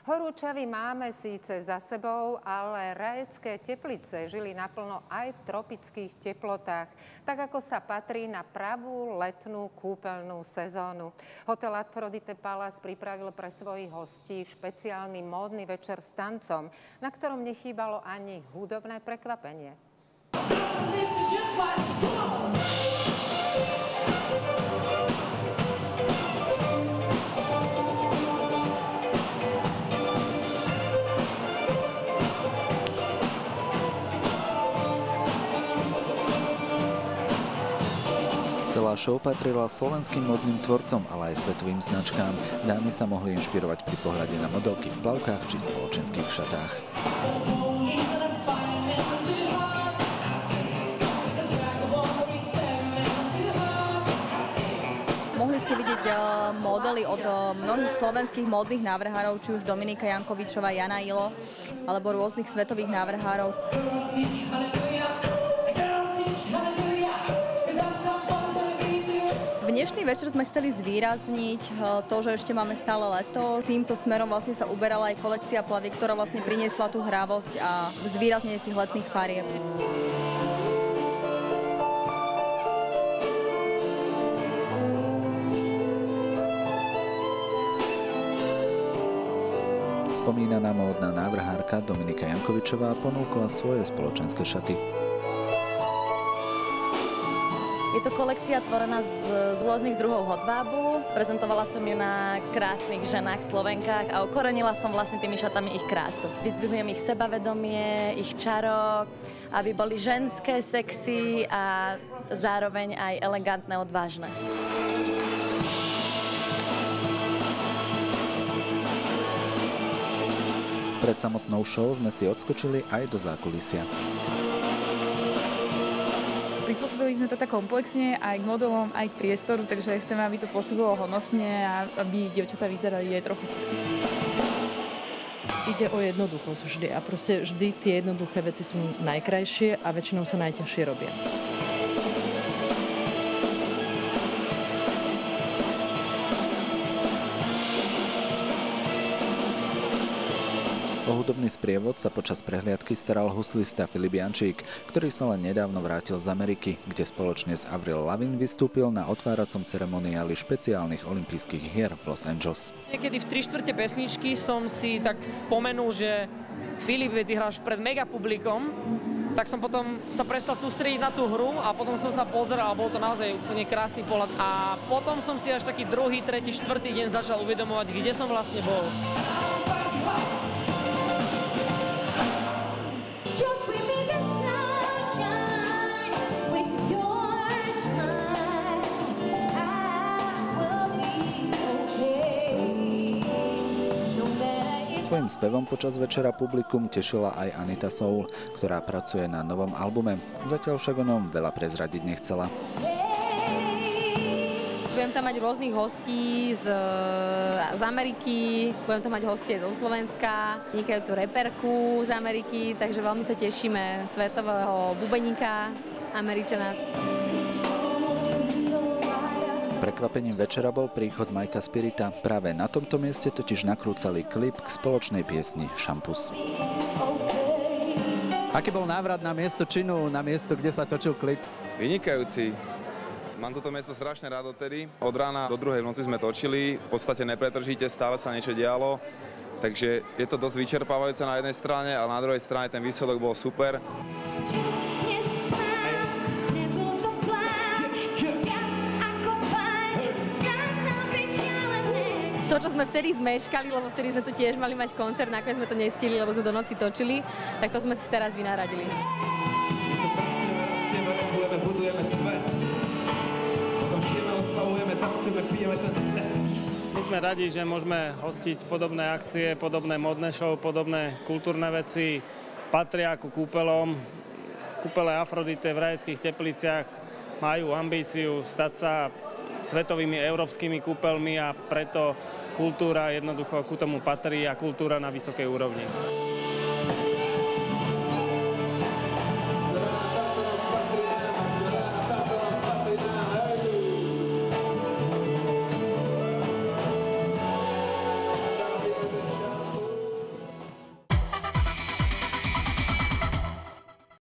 Horúčavy máme síce za sebou, ale Rajecké Teplice žili naplno aj v tropických teplotách, tak ako sa patrí na pravú letnú kúpeľnú sezónu. Hotel Afrodite Palace pripravil pre svojich hostí špeciálny módny večer s tancom, na ktorom nechýbalo ani hudobné prekvapenie. Celá show patrila slovenským modným tvorcom, ale aj svetovým značkám. Dámy sa mohli inšpirovať pri pohľade na modelky v plavkách či spoločenských šatách. Mohli ste vidieť modely od mnohých slovenských módnych návrhárov, či už Dominika Jankovičová, Jana Ilo, alebo rôznych svetových návrhárov. Dnešný večer sme chceli zvýrazniť to, že ešte máme stále leto. Týmto smerom vlastne sa uberala aj kolekcia plaviek, ktorá vlastne priniesla tú hravosť a zvýraznenie tých letných farieb. Spomínaná módna návrhárka Dominika Jankovičová ponúkla svoje spoločenské šaty. Je to kolekcia tvorená z rôznych druhov hodvábu. Prezentovala som ju na krásnych ženách, Slovenkách a okorenila som vlastne tými šatami ich krásu. Vyzdvihujem ich sebavedomie, ich čaro, aby boli ženské, sexy a zároveň aj elegantné, odvážne. Pred samotnou show sme si odskočili aj do zákulisia. Prispôsobili sme to tak komplexne aj k modelom, aj k priestoru, takže chceme, aby to pôsobilo honosne a aby dievčatá vyzerali aj trochu sexy. Ide o jednoduchosť vždy a proste vždy tie jednoduché veci sú najkrajšie a väčšinou sa najťažšie robia. O hudobný sprievod sa počas prehliadky staral huslista Filip Jančík, ktorý sa len nedávno vrátil z Ameriky, kde spoločne s Avril Lavigne vystúpil na otváracom ceremoniáli špeciálnych olympijských hier v Los Angeles. Niekedy v 3/4 pesničky som si tak spomenul, že Filip, ty hráš pred megapublikom, tak som potom sa prestal sústrediť na tú hru a potom som sa pozeral a bol to naozaj úplne krásny pohľad. A potom som si až taký druhý, tretí, štvrtý deň začal uvedomovať, kde som vlastne bol. Svojím spevom počas večera publikum tešila aj Anita Soul, ktorá pracuje na novom albume. Zatiaľ však o ňom veľa prezradiť nechcela. Budem tam mať rôznych hostí z Ameriky, budem tam mať hostie zo Slovenska, vynikajúcu reperku z Ameriky, takže veľmi sa tešíme svetového bubeníka, Američana. Prekvapením večera bol príchod Majka Spirita. Práve na tomto mieste totiž nakrúcali klip k spoločnej piesni Šampus. Aký bol návrat na miesto činu, na miesto, kde sa točil klip? Vynikajúci. Mám toto miesto strašne rád odtedy. Od rána do 2:00 v noci sme točili, v podstate nepretržite, stále sa niečo dialo. Takže je to dosť vyčerpávajúce na jednej strane, ale na druhej strane ten výsledok bol super. To, čo sme vtedy zmeškali, lebo vtedy sme to tiež mali mať koncert, nakoniec sme to nestihli, lebo sme do noci točili, tak to sme si teraz vynáradili. Budujeme svet, potom žijeme, oslavujeme, tancujeme, pijeme ten set. My sme radi, že môžeme hostiť podobné akcie, podobné modné show, podobné kultúrne veci. Patria ku kúpeľom. Kúpele Afrodite v Rajeckých Tepliciach majú ambíciu stať sa svetovými európskymi kúpeľmi a preto kultúra jednoducho ku tomu patrí a kultúra na vysokej úrovni.